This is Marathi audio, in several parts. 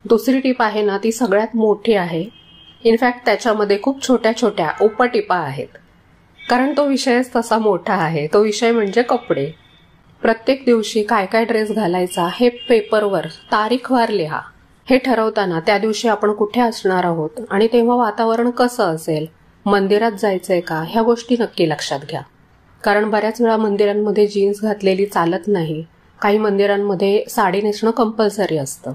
दुसरी टीप आहे ना, ती सगळ्यात मोठी आहे. इनफॅक्ट त्याच्यामध्ये खूप छोट्या छोट्या उपटिपा आहेत. कारण तो विषयच तसा मोठा आहे. तो विषय म्हणजे कपडे. प्रत्येक दिवशी काय काय ड्रेस घालायचा हे पेपरवर तारीखवार लिहा. हे ठरवताना त्या दिवशी आपण कुठे असणार आहोत आणि तेव्हा वातावरण कसं असेल, मंदिरात जायचंय का, ह्या गोष्टी नक्की लक्षात घ्या. कारण बऱ्याच वेळा मंदिरांमध्ये जीन्स घातलेली चालत नाही. काही मंदिरांमध्ये साडी नेसणं कंपल्सरी असतं.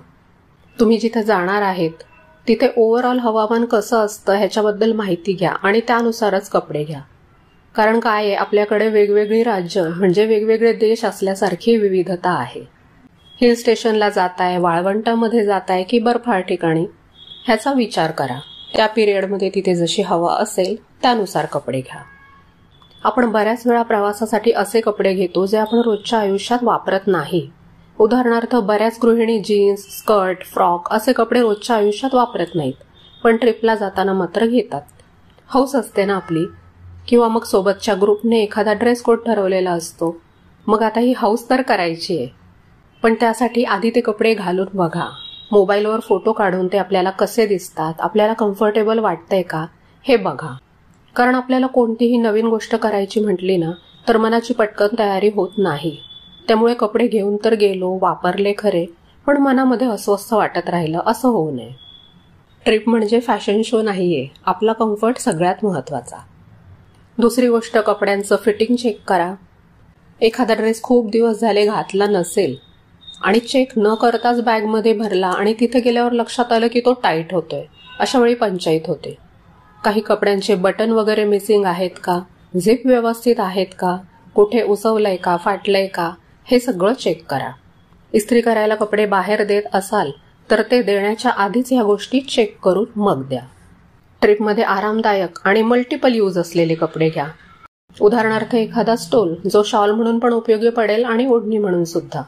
तुम्ही जिथे जाणार आहेत तिथे ओव्हरऑल हवामान कसं असतं ह्याच्याबद्दल माहिती घ्या आणि त्यानुसारच कपडे घ्या. कारण काय आहे, आपल्याकडे वेगवेगळी राज्य म्हणजे वेगवेगळे देश असल्यासारखी विविधता आहे. हिल स्टेशनला जाताय, वाळवंटामध्ये जाताय की बर्फाळ ठिकाणी, ह्याचा विचार करा. त्या पिरियडमध्ये तिथे जशी हवा असेल त्यानुसार कपडे घ्या. आपण बऱ्याच वेळा प्रवासासाठी असे कपडे घेतो जे आपण रोजच्या आयुष्यात वापरत नाही. उदाहरणार्थ, बऱ्याच गृहिणी जीन्स, स्कर्ट, फ्रॉक असे कपडे रोजच्या आयुष्यात वापरत नाहीत, पण ट्रिपला जाताना मात्र घेतात. हौस असते ना आपली. किंवा मग सोबतच्या ग्रुपने एखादा ड्रेस कोड ठरवलेला असतो. मग आता ही हौस तर करायची आहे, पण त्यासाठी आधी ते कपडे घालून बघा. मोबाईलवर फोटो काढून ते आपल्याला कसे दिसतात, आपल्याला कम्फर्टेबल वाटतंय का हे बघा. कारण आपल्याला कोणतीही नवीन गोष्ट करायची म्हटली ना तर मनाची पटकन तयारी होत नाही. त्यामुळे कपडे घेऊन तर गेलो, वापरले खरे, पण मनामध्ये अस्वस्थ वाटत राहिलं असं होऊ नये. ट्रिप म्हणजे फॅशन शो नाहीये. आपला कम्फर्ट सगळ्यात महत्वाचा. दुसरी गोष्ट, कपड्यांचं फिटिंग चेक करा. एखादा ड्रेस खूप दिवस झाले घातला नसेल आणि चेक न करताच बॅगमध्ये भरला आणि तिथे गेल्यावर लक्षात आलं की तो टाईट होतोय, अशा वेळी पंचायत होते. काही कपड्यांचे बटन वगैरे मिसिंग आहेत का, झिप व्यवस्थित आहेत का, कुठे उसवलंय का, फाटलंय का, हे सगळं चेक करा. इस्त्री करायला कपडे बाहेर देत असाल तर ते देण्याच्या आधीच ह्या गोष्टी चेक करून मग द्या. ट्रिपमध्ये आरामदायक आणि मल्टिपल यूज असलेले कपडे घ्या. उदाहरणार्थ, एखादा स्टोल जो शॉल म्हणून पण उपयोगी पडेल आणि ओढणी म्हणून सुद्धा.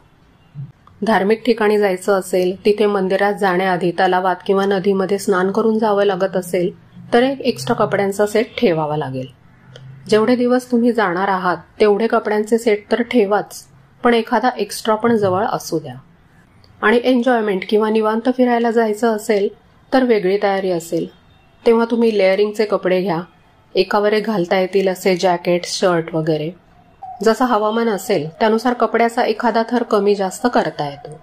धार्मिक ठिकाणी जायचं असेल, तिथे मंदिरात जाण्याआधी तलावात किंवा नदीमध्ये स्नान करून जावं लागत असेल तर एक एक्स्ट्रा कपड्यांचा सेट ठेवावा लागेल. जेवढे दिवस तुम्ही जाणार आहात तेवढे कपड्यांचे सेट तर ठेवाच, पण एखादा एक्स्ट्रा पण जवळ असू द्या. आणि एन्जॉयमेंट किंवा निवांत फिरायला जायचं असेल तर वेगळी तयारी असेल तेव्हा तुम्ही लेअरिंगचे कपडे घ्या. एकावर एक घालता येतील असे जॅकेट, शर्ट वगैरे. जसं हवामान असेल त्यानुसार कपड्याचा एखादा थर कमी जास्त करता येतो.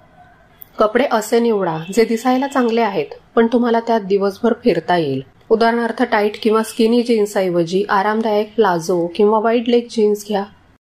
कपडे असे निवडा जे दिसायला चांगले आहेत पण तुम्हाला त्यात दिवसभर फिरता येईल. उदाहरणार्थ, टाईट किंवा स्किनी जीन्स ऐवजी आरामदायक प्लाझो किंवा वाईड लेग जीन्स घ्या.